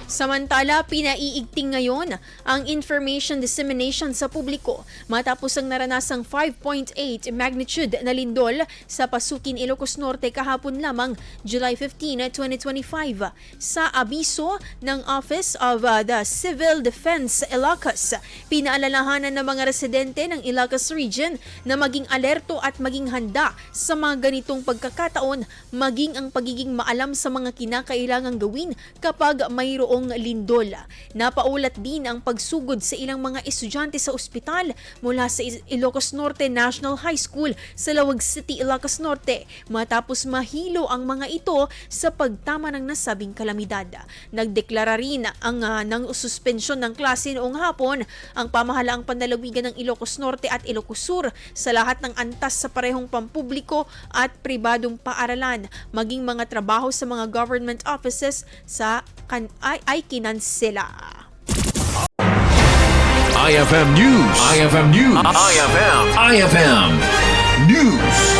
Samantala, pinaiigting ngayon ang information dissemination sa publiko matapos ang naranasang 5.8 magnitude na lindol sa Pasukin, Ilocos Norte kahapon lamang July 15, 2025. Sa abiso ng Office of the Civil Defense Ilocos, pinaalalahanan ng mga residente ng Ilocos Region na maging alerto at maging handa sa mga ganitong pagkakataon, maging ang pagiging maalam sa mga kinakailangang gawin kapag mayroong lindol. Napaulat din ang pagsugod sa ilang mga estudyante sa ospital mula sa Ilocos Norte National High School sa Lawag City, Ilocos Norte matapos mahilo ang mga ito sa pagtama ng nasabing kalamidad. Nagdeklara rin ng suspensyon ng klase noong hapon ang pamahalaang panlalawigan ng Ilocos Norte at Ilocos Sur sa lahat ng antas sa parehong pampubliko at pribadong paaralan, maging mga trabaho sa mga government offices ay kinansela. IFM News. IFM News. IFM News.